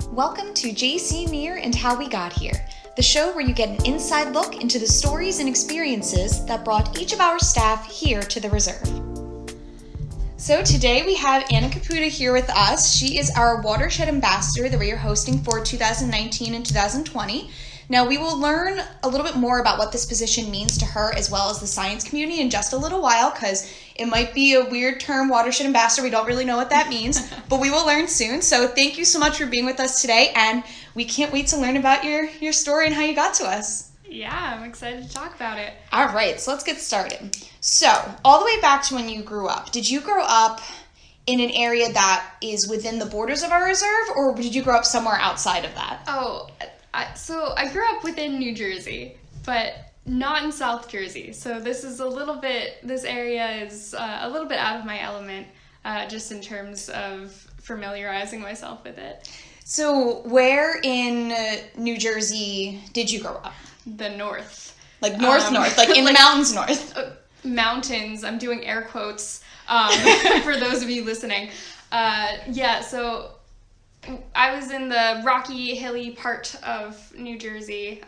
Welcome to JC NERR and How We Got Here, the show where you get an inside look into the stories and experiences that brought each of our staff here to the reserve. So today we have Anna Caputo here with us. She is our Watershed Ambassador that we are hosting for 2019 and 2020. Now we will learn a little bit more about what this position means to her as well as the science community in just a little while, because it might be a weird term, Watershed Ambassador. We don't really know what that means, but we will learn soon. So thank you so much for being with us today, and we can't wait to learn about your story and how you got to us. Yeah, I'm excited to talk about it. All right, so let's get started. So all the way back to when you grew up, did you grow up in an area that is within the borders of our reserve, or did you grow up somewhere outside of that? So I grew up within New Jersey, but not in South Jersey. So this area is a little bit out of my element, just in terms of familiarizing myself with it. So where in New Jersey did you grow up? The north. Like north, like in the mountains north. Mountains, I'm doing air quotes for those of you listening. So I was in the rocky, hilly part of New Jersey.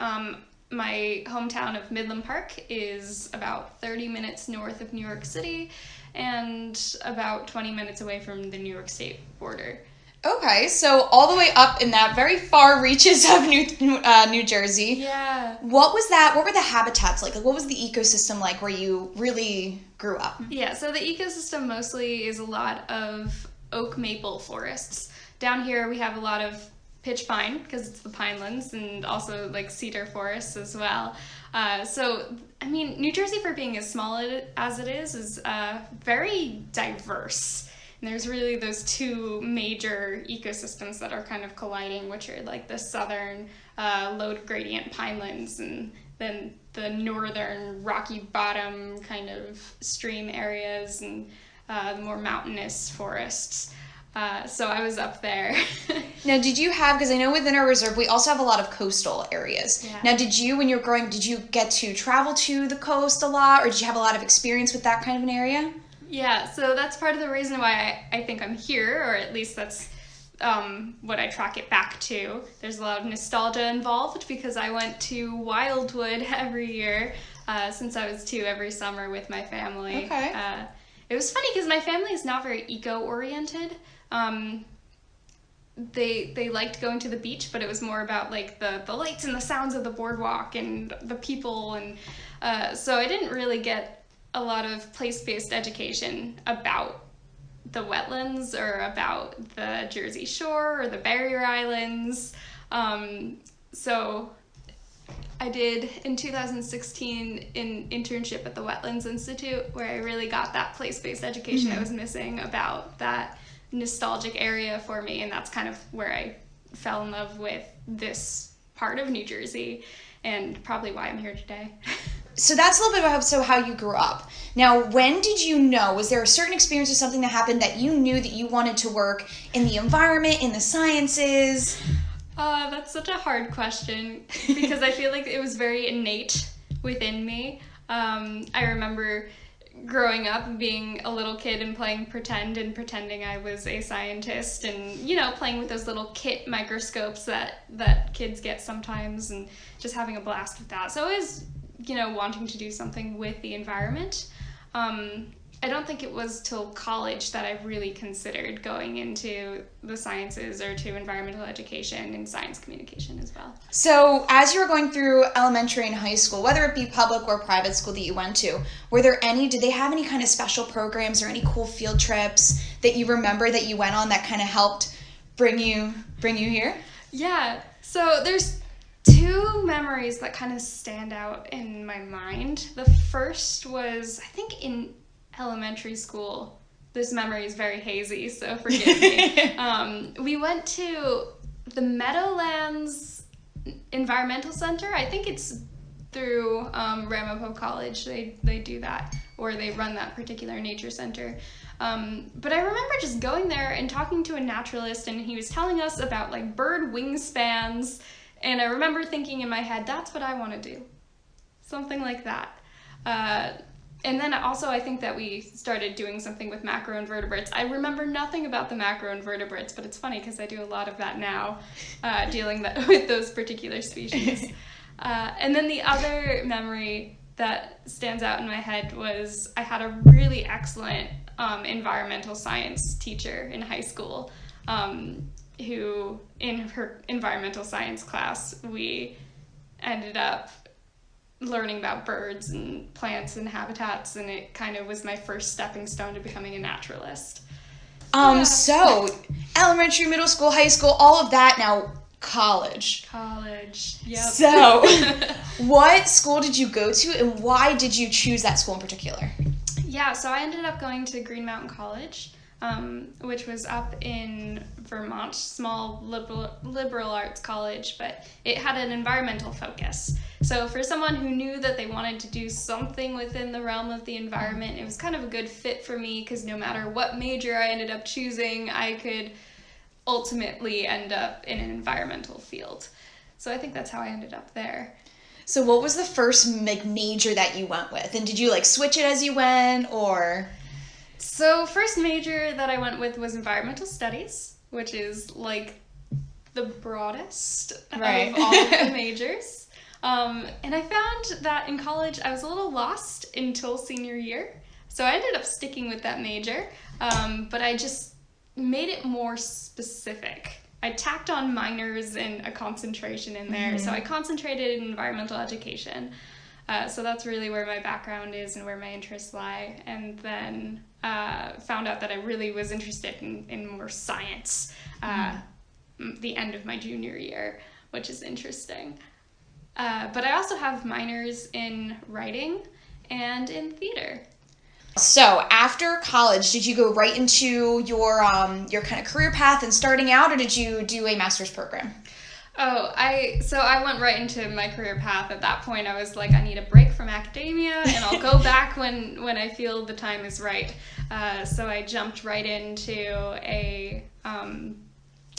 My hometown of Midland Park is about 30 minutes north of New York City and about 20 minutes away from the New York State border. Okay, so all the way up in that very far reaches of New Jersey. Yeah. What were the habitats like? What was the ecosystem like where you really grew up? Yeah, so the ecosystem mostly is a lot of oak maple forests. Down here we have a lot of pitch pine because it's the pinelands, and also like cedar forests as well. New Jersey, for being as small as it is very diverse. And there's really those two major ecosystems that are kind of colliding, which are like the southern low gradient pinelands and then the northern rocky bottom kind of stream areas and the more mountainous forests. So I was up there. Now, because I know within our reserve, we also have a lot of coastal areas. Yeah. Now, when you were growing, did you get to travel to the coast a lot, or did you have a lot of experience with that kind of an area? Yeah, so that's part of the reason why I think I'm here, or at least that's what I track it back to. There's a lot of nostalgia involved because I went to Wildwood every year since I was 2 every summer with my family. Okay. It was funny because my family is not very eco-oriented. They liked going to the beach, but it was more about like the lights and the sounds of the boardwalk and the people, and so I didn't really get a lot of place-based education about the wetlands or about the Jersey Shore or the barrier islands. So I did in 2016 an internship at the Wetlands Institute where I really got that place-based education I was missing about that nostalgic area for me, and that's kind of where I fell in love with this part of New Jersey and probably why I'm here today. So that's a little bit about how you grew up. Now, when did you know, was there a certain experience or something that happened that you knew that you wanted to work in the environment, in the sciences? That's such a hard question because I feel like it was very innate within me. I remember growing up being a little kid and playing pretend and pretending I was a scientist and, playing with those little kit microscopes that kids get sometimes and just having a blast with that. So I was wanting to do something with the environment. I don't think it was till college that I really considered going into the sciences or to environmental education and science communication as well. So as you were going through elementary and high school, whether it be public or private school that you went to, did they have any kind of special programs or any cool field trips that you remember that you went on that kind of helped bring you here? Yeah, so there's 2 memories that kind of stand out in my mind. The first was, I think, in elementary school. This memory is very hazy, so forgive me. We went to the Meadowlands Environmental Center. I think it's through Ramapo College. They do that, or they run that particular nature center. But I remember just going there and talking to a naturalist, and he was telling us about like bird wingspans. And I remember thinking in my head, that's what I want to do. Something like that. And then also I think that we started doing something with macroinvertebrates. I remember nothing about the macroinvertebrates, but it's funny because I do a lot of that now, dealing with those particular species. And then the other memory that stands out in my head was I had a really excellent environmental science teacher in high school, who in her environmental science class, we ended up learning about birds and plants and habitats, and it kind of was my first stepping stone to becoming a naturalist. So elementary, middle school, high school, all of that. Now college, yep. So what school did you go to, and why did you choose that school in particular? Yeah, so I ended up going to Green Mountain College, which was up in Vermont, small liberal arts college, but it had an environmental focus. So for someone who knew that they wanted to do something within the realm of the environment, it was kind of a good fit for me, because no matter what major I ended up choosing, I could ultimately end up in an environmental field. So I think that's how I ended up there. So what was the first major that you went with? And did you switch it as you went, or? So first major that I went with was environmental studies, which is the broadest right. of all of the majors. And I found that in college I was a little lost until senior year. So I ended up sticking with that major, but I just made it more specific. I tacked on minors and a concentration in there. Mm-hmm. So I concentrated in environmental education. So that's really where my background is and where my interests lie. And then found out that I really was interested in more science the end of my junior year, which is interesting. But I also have minors in writing and in theater. So after college, did you go right into your kind of career path and starting out, or did you do a master's program? So I went right into my career path. At that point, I was like, I need a break from academia, and I'll go back when I feel the time is right. So I jumped right into a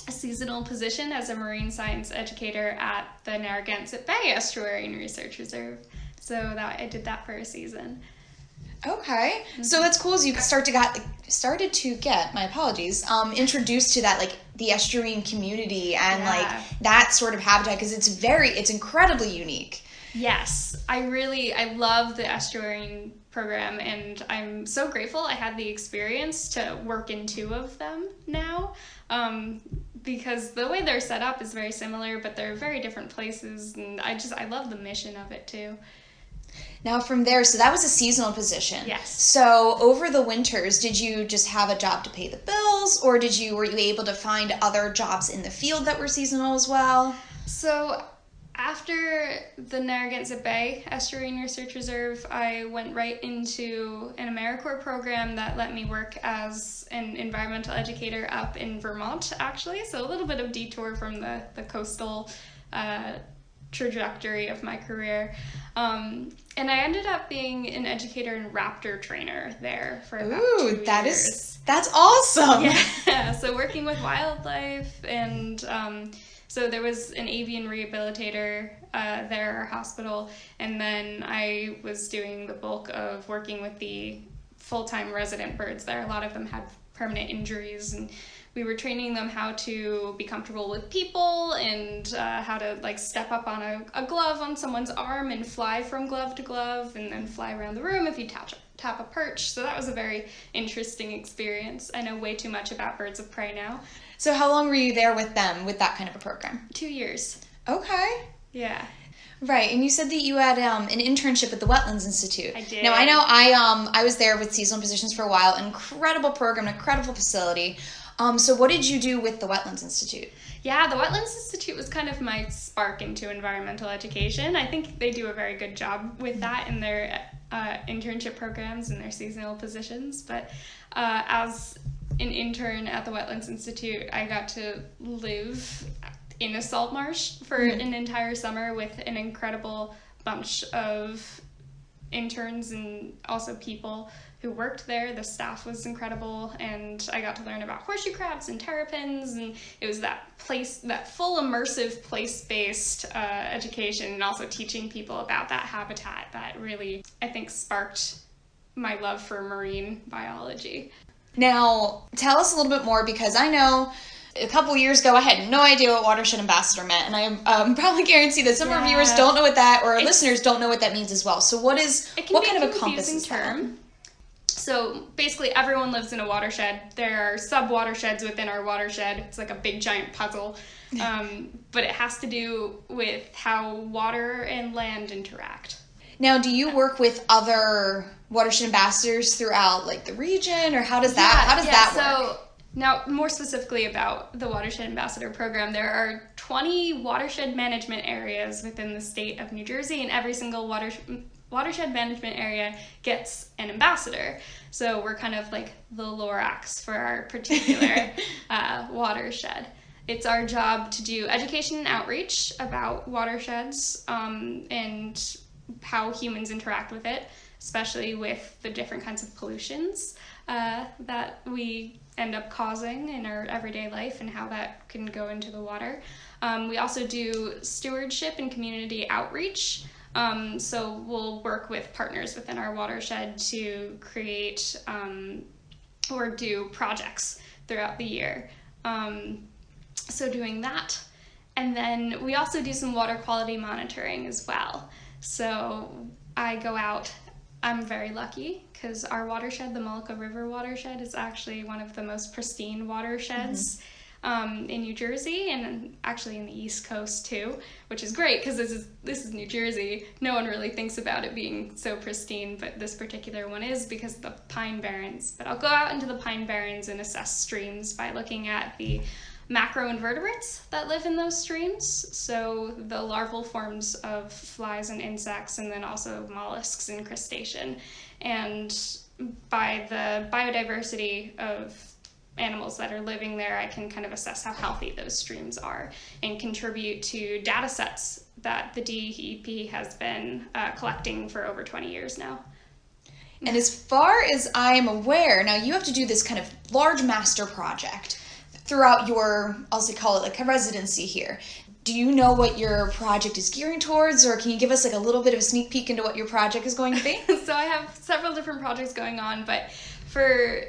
seasonal position as a marine science educator at the Narragansett Bay Estuary Research Reserve. So I did that for a season. Okay, so that's cool. As you started to get my apologies, introduced to that the estuarine community and that sort of habitat, because it's incredibly unique. Yes, I love the Estuary Program, and I'm so grateful I had the experience to work in two of them now, because the way they're set up is very similar, but they're very different places, and I love the mission of it too. Now from there, so that was a seasonal position. Yes. So over the winters, did you just have a job to pay the bills, or were you able to find other jobs in the field that were seasonal as well? So after the Narragansett Bay Estuarine Research Reserve, I went right into an Americorps program that let me work as an environmental educator up in Vermont, actually. So a little bit of detour from the coastal trajectory of my career. And I ended up being an educator and raptor trainer there for about 2 years. That's awesome. Yeah, so working with wildlife, and so there was an avian rehabilitator there at our hospital, and then I was doing the bulk of working with the full-time resident birds there. A lot of them had permanent injuries, and we were training them how to be comfortable with people, and how to step up on a glove on someone's arm and fly from glove to glove, and then fly around the room if you tap a perch. So that was a very interesting experience. I know way too much about birds of prey now. So how long were you there with them with that kind of a program? 2 years. Okay. Yeah. Right, and you said that you had an internship at the Wetlands Institute. I did. Now, I know I was there with seasonal positions for a while. Incredible program, incredible facility. So what did you do with the Wetlands Institute? Yeah, the Wetlands Institute was kind of my spark into environmental education. I think they do a very good job with that in their internship programs and their seasonal positions. But as an intern at the Wetlands Institute, I got to live in a salt marsh for an entire summer with an incredible bunch of interns and also people who worked there. The staff was incredible, and I got to learn about horseshoe crabs and terrapins, and it was that full immersive place-based education, and also teaching people about that habitat that really, I think, sparked my love for marine biology. Now, tell us a little bit more, because I know a couple years ago I had no idea what Watershed Ambassador meant, and I probably guarantee that some of our viewers don't know what that, or our listeners don't know what that means as well. So what kind of encompasses that? So basically everyone lives in a watershed. There are sub-watersheds within our watershed. It's like a big giant puzzle. But it has to do with how water and land interact. Now, do you work with other watershed ambassadors throughout like the region, or how does that work? So now, more specifically about the Watershed Ambassador program, there are 20 watershed management areas within the state of New Jersey, and every single watershed management area gets an ambassador. So we're kind of like the Lorax for our particular watershed. It's our job to do education and outreach about watersheds and how humans interact with it, especially with the different kinds of pollutions that we end up causing in our everyday life and how that can go into the water. We also do stewardship and community outreach. So we'll work with partners within our watershed to create or do projects throughout the year. So doing that. And then we also do some water quality monitoring as well. So I go out, I'm very lucky because our watershed, the Mullica River watershed, is actually one of the most pristine watersheds in New Jersey, and actually in the East Coast too, which is great because this is New Jersey. No one really thinks about it being so pristine, but this particular one is because of the Pine Barrens. But I'll go out into the Pine Barrens and assess streams by looking at the macroinvertebrates that live in those streams, so the larval forms of flies and insects, and then also mollusks and crustacean. And by the biodiversity of animals that are living there, I can kind of assess how healthy those streams are and contribute to data sets that the DEP has been collecting for over 20 years now. And as far as I'm aware, now you have to do this kind of large master project throughout your, I'll say call it like a residency here. Do you know what your project is gearing towards, or can you give us like a little bit of a sneak peek into what your project is going to be? So I have several different projects going on, but for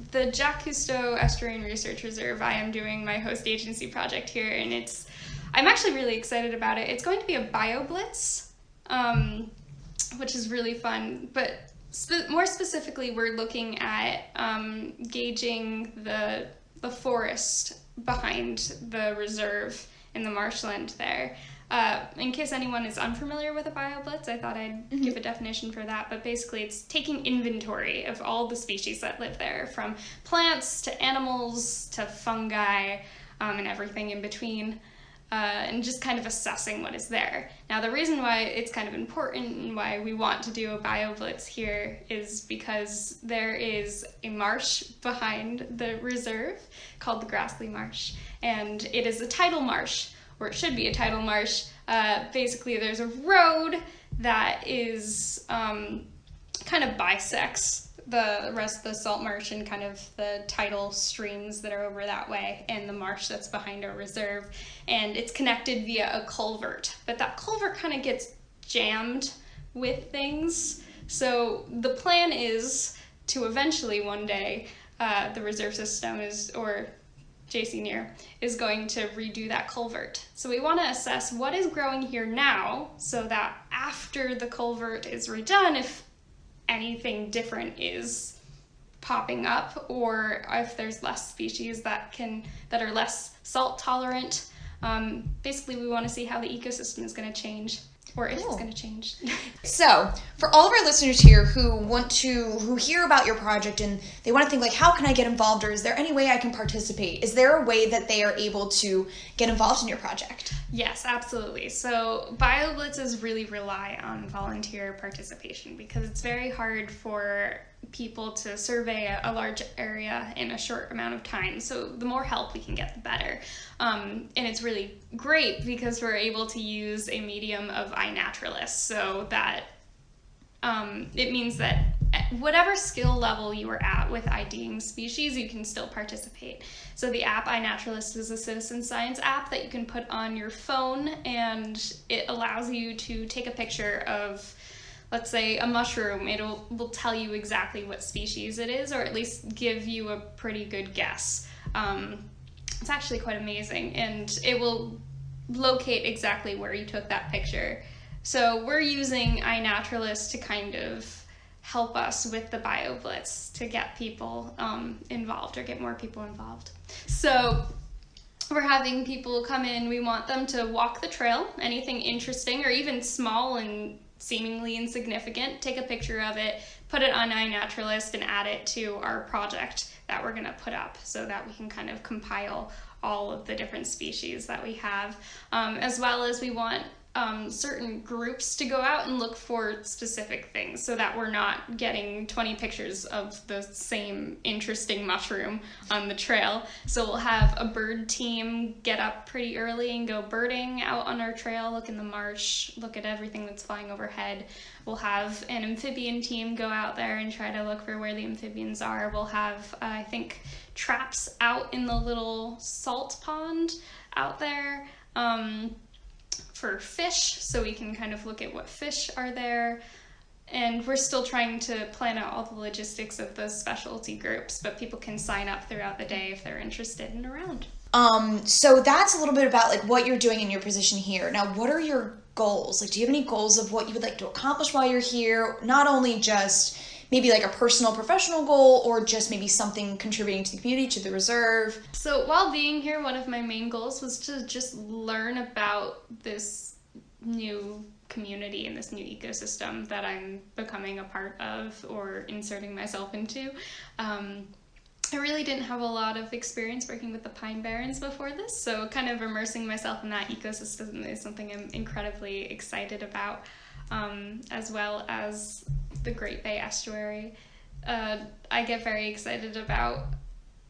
the Jacques Cousteau Estuarine Research Reserve, I am doing my host agency project here, and I'm actually really excited about it. It's going to be a BioBlitz, which is really fun, but more specifically, we're looking at gauging the forest behind the reserve in the marshland there. In case anyone is unfamiliar with a BioBlitz, I thought I'd give a definition for that, but basically it's taking inventory of all the species that live there, from plants to animals to fungi and everything in between, and just kind of assessing what is there. Now, the reason why it's kind of important and why we want to do a BioBlitz here is because there is a marsh behind the reserve called the Grassley Marsh, and it is a tidal marsh, or it should be a tidal marsh. Basically, there's a road that is kind of bisects the rest of the salt marsh and kind of the tidal streams that are over that way, and the marsh that's behind our reserve, and it's connected via a culvert, but that culvert kind of gets jammed with things. So the plan is to eventually one day the reserve system or JC NERR is going to redo that culvert. So we want to assess what is growing here now, so that after the culvert is redone, if anything different is popping up, or if there's less species that are less salt tolerant. Basically, we want to see how the ecosystem is going to change, or if it's going to change. So, for all of our listeners here who hear about your project and they want to think like, how can I get involved, or is there any way I can participate? Is there a way that they are able to get involved in your project? Yes, absolutely. So BioBlitzes really rely on volunteer participation because it's very hard for people to survey a large area in a short amount of time. So the more help we can get, the better. And it's really great because we're able to use a medium of iNaturalist, so that it means that at whatever skill level you are at with IDing species, you can still participate. So the app iNaturalist is a citizen science app that you can put on your phone, and it allows you to take a picture of let's say a mushroom, will tell you exactly what species it is, or at least give you a pretty good guess. It's actually quite amazing, and it will locate exactly where you took that picture. So we're using iNaturalist to kind of help us with the BioBlitz to get people involved, or get more people involved. So we're having people come in, we want them to walk the trail, anything interesting or even small and seemingly insignificant, take a picture of it, put it on iNaturalist, and add it to our project that we're going to put up, so that we can kind of compile all of the different species that we have, as well as we want certain groups to go out and look for specific things, so that we're not getting 20 pictures of the same interesting mushroom on the trail. So we'll have a bird team get up pretty early and go birding out on our trail, look in the marsh, look at everything that's flying overhead. We'll have an amphibian team go out there and try to look for where the amphibians are. We'll have, I think, traps out in the little salt pond out there for fish, so we can kind of look at what fish are there. And we're still trying to plan out all the logistics of those specialty groups, but people can sign up throughout the day if they're interested and around. So that's a little bit about like what you're doing in your position here. Now, what are your goals? Like, do you have any goals of what you would like to accomplish while you're here? Not only just maybe like a personal professional goal, or just maybe something contributing to the community, to the reserve. So while being here, one of my main goals was to just learn about this new community and this new ecosystem that I'm becoming a part of or inserting myself into. I really didn't have a lot of experience working with the Pine Barrens before this, so kind of immersing myself in that ecosystem is something I'm incredibly excited about, as well as the Great Bay Estuary. I get very excited about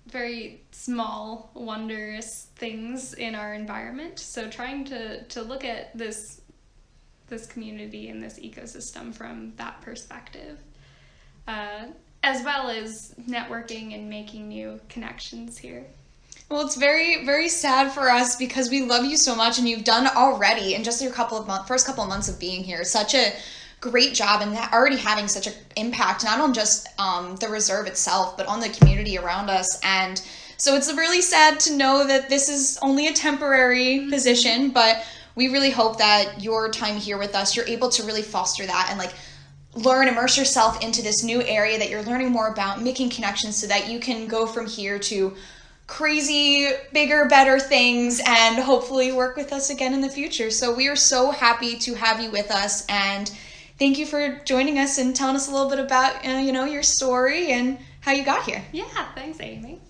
very small, wondrous things in our environment, so trying to look at this community and this ecosystem from that perspective, as well as networking and making new connections here. Well, it's very, very sad for us because we love you so much, and you've done already in just your first couple of months of being here such a great job, and already having such an impact, not on just the reserve itself, but on the community around us. And so it's really sad to know that this is only a temporary position, but we really hope that your time here with us, you're able to really foster that and like immerse yourself into this new area that you're learning more about, making connections, so that you can go from here to crazy, bigger, better things, and hopefully work with us again in the future. So we are so happy to have you with us, and thank you for joining us and telling us a little bit about your story and how you got here. Yeah, thanks, Amy.